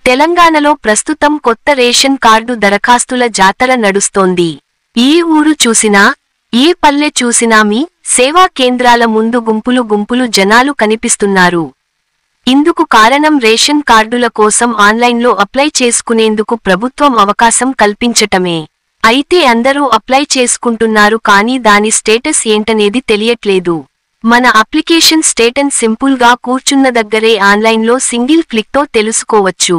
తెలంగాణలో ప్రస్తుతం కొత్త రేషన్ కార్డు దరఖాస్తుల జాతర నడుస్తోంది. ఏ ఊరు చూసినా, ఏ పల్లె చూసినా మీ సేవా కేంద్రాల ముందు గుంపులు జనాలు కనిపిస్తున్నారు. ఇందుకు కారణం రేషన్ కార్డుల కోసం ఆన్లైన్లో అప్లై చేసుకునేందుకు ప్రభుత్వం అవకాశం కల్పించటమే. అయితే అందరూ అప్లై చేసుకుంటున్నారు కానీ దాని స్టేటస్ ఏంటనేది తెలియట్లేదు. మన అప్లికేషన్ స్టేటస్ సింపుల్ గా కూర్చున్న దగ్గరే ఆన్లైన్లో సింగిల్ క్లిక్తో తెలుసుకోవచ్చు.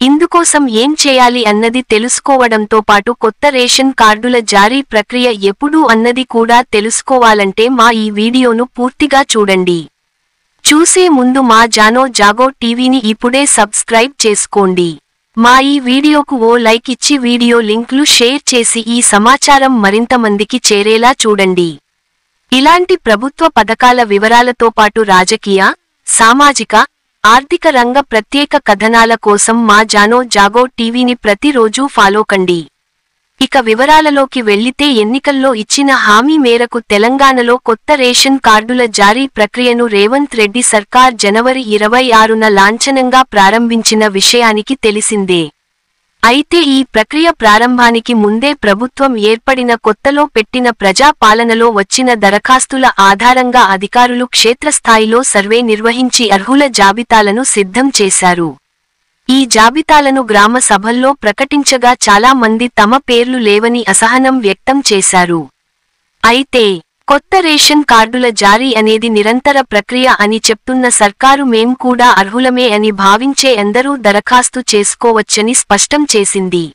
ఇందుకోసం ఏం చేయాలి అన్నది తెలుసుకోవడంతో పాటు కొత్త రేషన్ కార్డుల జారీ ప్రక్రియ ఎప్పుడు అన్నది కూడా తెలుసుకోవాలంటే మా ఈ వీడియోను పూర్తిగా చూడండి. చూసే ముందు మా జాగో టీవీని ఇప్పుడే సబ్స్క్రైబ్ చేసుకోండి. మా ఈ వీడియోకు ఓ లైక్ ఇచ్చి వీడియో లింక్లు షేర్ చేసి ఈ సమాచారం మరింత మందికి చేరేలా చూడండి. ఇలాంటి ప్రభుత్వ పథకాల వివరాలతో పాటు రాజకీయ, సామాజిక, ఆర్థిక రంగ ప్రత్యేక కథనాల కోసం మా జాగో టీవీని ప్రతిరోజూ ఫాలో కండి. ఇక వివరాలలోకి వెళ్లితే ఎన్నికల్లో ఇచ్చిన హామీ మేరకు తెలంగాణలో కొత్త రేషన్ కార్డుల జారీ ప్రక్రియను రేవంత్ రెడ్డి సర్కార్ జనవరి 26న లాంఛనంగా ప్రారంభించిన విషయానికి తెలిసిందే. అయితే ఈ ప్రక్రియ ప్రారంభానికి ముందే ప్రభుత్వం ఏర్పడిన కొత్తలో పెట్టిన ప్రజా పాలనలో వచ్చిన దరఖాస్తుల ఆధారంగా అధికారులు క్షేత్రస్థాయిలో సర్వే నిర్వహించి అర్హుల జాబితాలను సిద్ధం చేశారు. ఈ జాబితాలను గ్రామ సభల్లో ప్రకటించగా చాలా మంది తమ పేర్లు లేవని అసహనం వ్యక్తం చేశారు. అయితే కొత్త రేషన్ కార్డుల జారీ అనేది నిరంతర ప్రక్రియ అని చెప్తున్న సర్కారు మేం కూడా అర్హులమే అని భావించే అందరూ దరఖాస్తు చేసుకోవచ్చని స్పష్టం చేసింది.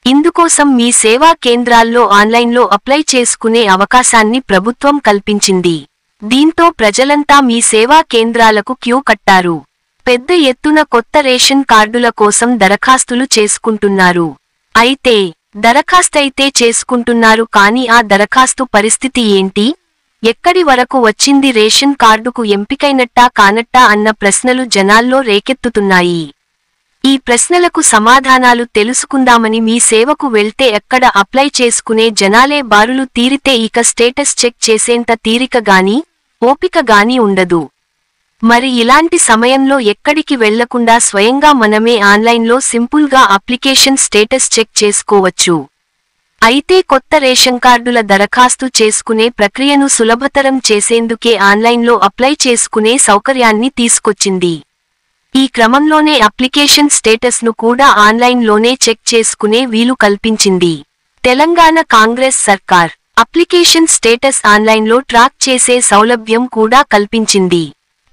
ఇందుకోసం మీ సేవా కేంద్రాల్లో ఆన్లైన్లో అప్లై చేసుకునే అవకాశాన్ని ప్రభుత్వం కల్పించింది. దీంతో ప్రజలంతా మీ సేవా కేంద్రాలకు క్యూ కట్టారు. పెద్ద ఎత్తున కొత్త రేషన్ కార్డుల కోసం దరఖాస్తులు చేసుకుంటున్నారు. అయితే దరఖాస్తైతే చేసుకుంటున్నారు కానీ ఆ దరఖాస్తు పరిస్థితి ఏంటి? ఎక్కడి వరకు వచ్చింది? రేషన్ కార్డుకు ఎంపికైనట్టా కానట్టా అన్న ప్రశ్నలు జనాల్లో రేకెత్తుతున్నాయి. ఈ ప్రశ్నలకు సమాధానాలు తెలుసుకుందామని మీ సేవకు వెళ్తే ఎక్కడ అప్లై చేసుకునే జనాలే బారులు తీరితే ఇక స్టేటస్ చెక్ చేసేంత తీరిక గానీ, ఓపిక గానీ ఉండదు. మరి ఇలాంటి సమయంలో ఎక్కడికి వెళ్లకుండా స్వయంగా మనమే ఆన్లైన్లో సింపుల్గా అప్లికేషన్ స్టేటస్ చెక్ చేసుకోవచ్చు. అయితే కొత్త రేషన్ కార్డుల దరఖాస్తు చేసుకునే ప్రక్రియను సులభతరం చేసేందుకే ఆన్లైన్లో అప్లై చేసుకునే సౌకర్యాన్ని తీసుకొచ్చింది. ఈ క్రమంలోనే అప్లికేషన్ స్టేటస్ను కూడా ఆన్లైన్లోనే చెక్ చేసుకునే వీలు కల్పించింది. తెలంగాణ కాంగ్రెస్ సర్కార్ అప్లికేషన్ స్టేటస్ ఆన్లైన్లో ట్రాక్ చేసే సౌలభ్యం కూడా కల్పించింది.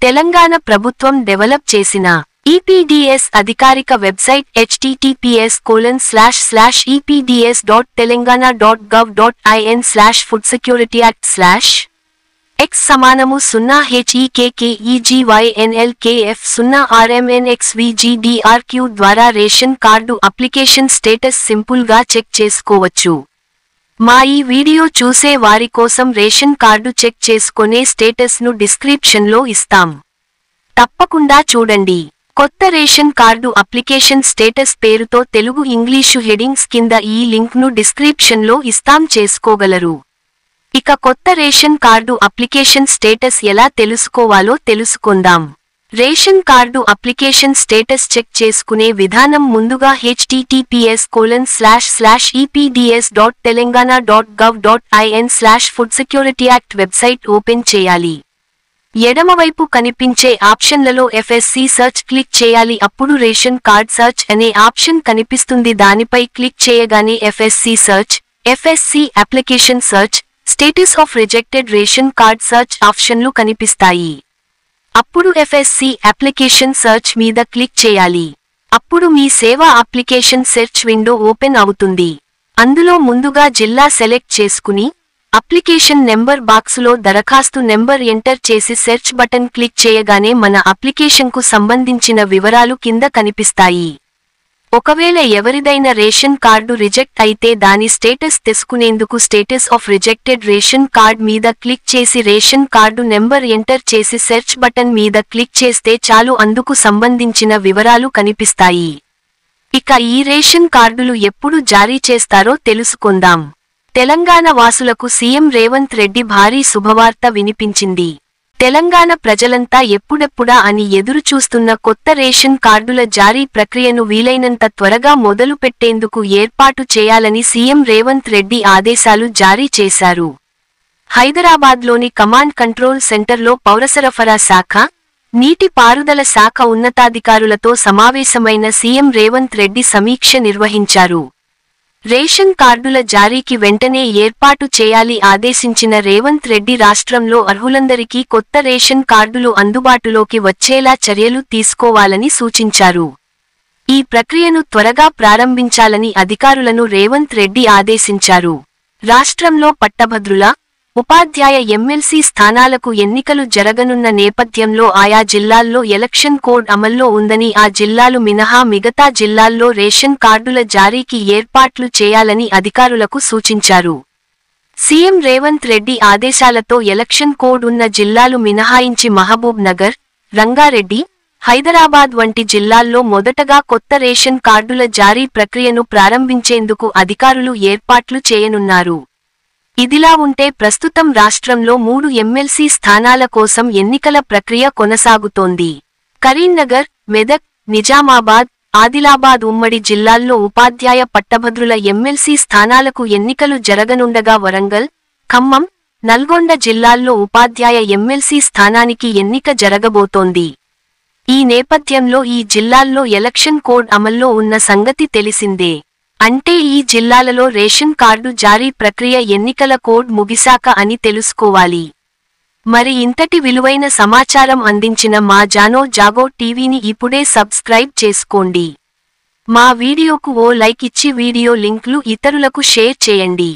తెలంగాణ ప్రభుత్వం డెవలప్ చేసిన ఈపీడీఎస్ అధికారిక వెబ్సైట్ https://epds.telangana.gov.in/foodsecurityact/x0rmnxvgdrq ద్వారా రేషన్ కార్డు అప్లికేషన్ స్టేటస్ సింపుల్గా చెక్ చేసుకోవచ్చు. మా ఈ వీడియో చూసే వారి కోసం రేషన్ కార్డు చెక్ చేసుకునే స్టేటస్ను డిస్క్రిప్షన్లో ఇస్తాం. తప్పకుండా చూడండి. కొత్త రేషన్ కార్డు అప్లికేషన్ స్టేటస్ పేరుతో తెలుగు ఇంగ్లీషు హెడింగ్స్ కింద ఈ లింక్ను డిస్క్రిప్షన్లో ఇస్తాం, చేసుకోగలరు. ఇక కొత్త రేషన్ కార్డు అప్లికేషన్ స్టేటస్ ఎలా తెలుసుకోవాలో తెలుసుకుందాం. Ration card application status check చేసుకునే విధానం ముందుగా https://epds.telangana.gov.in/foodsecurityact వెబ్సైట్ ఓపెన్ చేయాలి. ఎడమవైపు కనిపించే ఆప్షన్లలో FSC సర్చ్ క్లిక్ చేయాలి. అప్పుడు రేషన్ కార్డ్ సర్చ్ అనే ఆప్షన్ కనిపిస్తుంది. దానిపై క్లిక్ చేయగానే FSC search, FSC application search, status of rejected ration card search ఆప్షన్లు కనిపిస్తాయి. అప్పుడు FSC అప్లికేషన్ సర్చ్ మీద క్లిక్ చేయాలి. అప్పుడు మీ సేవా అప్లికేషన్ సెర్చ్ విండో ఓపెన్ అవుతుంది. అందులో ముందుగా జిల్లా సెలెక్ట్ చేసుకుని అప్లికేషన్ నెంబర్ బాక్సులో దరఖాస్తు నెంబర్ ఎంటర్ చేసి సెర్చ్ బటన్ క్లిక్ చేయగానే మన అప్లికేషన్కు సంబంధించిన వివరాలు కింద కనిపిస్తాయి. ఒకవేళ ఎవరిదైనా రేషన్ కార్డు రిజెక్ట్ అయితే దాని స్టేటస్ తెలుసుకునేందుకు status of rejected ration card మీద క్లిక్ చేసి రేషన్ కార్డు నెంబర్ ఎంటర్ చేసి సెర్చ్ బటన్ మీద క్లిక్ చేస్తే చాలు, అందుకు సంబంధించిన వివరాలు కనిపిస్తాయి. ఇక ఈ రేషన్ కార్డులు ఎప్పుడు జారీ చేస్తారో తెలుసుకుందాం. తెలంగాణ వాసులకు సీఎం రేవంత్ రెడ్డి భారీ శుభవార్త వినిపించింది. తెలంగాణ ప్రజలంతా ఎప్పుడెప్పుడా అని ఎదురుచూస్తున్న కొత్త రేషన్ కార్డుల జారీ ప్రక్రియను వీలైనంత త్వరగా మొదలుపెట్టేందుకు ఏర్పాటు చేయాలని సీఎం రేవంత్ రెడ్డి ఆదేశాలు జారీ చేశారు. హైదరాబాద్లోని కమాండ్ కంట్రోల్ సెంటర్లో పౌరసరఫరా శాఖ, నీటి పారుదల శాఖ ఉన్నతాధికారులతో సమావేశమైన సీఎం రేవంత్ రెడ్డి సమీక్ష నిర్వహించారు. రేషన్ కార్డుల జారీకి వెంటనే ఏర్పాటు చేయాలి ఆదేశించిన రేవంత్ రెడ్డి రాష్ట్రంలో అర్హులందరికీ కొత్త రేషన్ కార్డులు అందుబాటులోకి వచ్చేలా చర్యలు తీసుకోవాలని సూచించారు. ఈ ప్రక్రియను త్వరగా ప్రారంభించాలని అధికారులను రేవంత్ రెడ్డి ఆదేశించారు. రాష్ట్రంలో పట్టభద్రుల, ఉపాధ్యాయ ఎమ్మెల్సీ స్థానాలకు ఎన్నికలు జరగనున్న నేపథ్యంలో ఆయా జిల్లాల్లో ఎలక్షన్ కోడ్ అమల్లో ఉందని ఆ జిల్లాలు మినహా మిగతా జిల్లాల్లో రేషన్ కార్డుల జారీకి ఏర్పాట్లు చేయాలని అధికారులకు సూచించారు. సీఎం రేవంత్ రెడ్డి ఆదేశాలతో ఎలక్షన్ కోడ్ ఉన్న జిల్లాలు మినహాయించి మహబూబ్ నగర్, రంగారెడ్డి, హైదరాబాద్ వంటి జిల్లాల్లో మొదటగా కొత్త రేషన్ కార్డుల జారీ ప్రక్రియను ప్రారంభించేందుకు అధికారులు ఏర్పాట్లు చేయనున్నారు. ఇదిలా ఉంటే ప్రస్తుతం రాష్ట్రంలో 3 ఎమ్మెల్సీ స్థానాల కోసం ఎన్నికల ప్రక్రియ కొనసాగుతోంది. కరీంనగర్, మెదక్, నిజామాబాద్, ఆదిలాబాద్ ఉమ్మడి జిల్లాల్లో ఉపాధ్యాయ పట్టభద్రుల ఎమ్మెల్సీ స్థానాలకు ఎన్నికలు జరగనుండగా వరంగల్, ఖమ్మం, నల్గొండ జిల్లాల్లో ఉపాధ్యాయ ఎమ్మెల్సీ స్థానానికి ఎన్నిక జరగబోతోంది. ఈ నేపథ్యంలో ఈ జిల్లాల్లో ఎలక్షన్ కోడ్ అమల్లో ఉన్న సంగతి తెలిసిందే. అంటే ఈ జిల్లాలలో రేషన్ కార్డు జారీ ప్రక్రియ ఎన్నికల కోడ్ ముగిశాక అని తెలుసుకోవాలి. మరి ఇంతటి విలువైన సమాచారం అందించిన మా జాగో టీవీని ఇప్పుడే సబ్స్క్రైబ్ చేసుకోండి. మా వీడియోకు ఓ లైక్ ఇచ్చి వీడియో లింక్లు ఇతరులకు షేర్ చేయండి.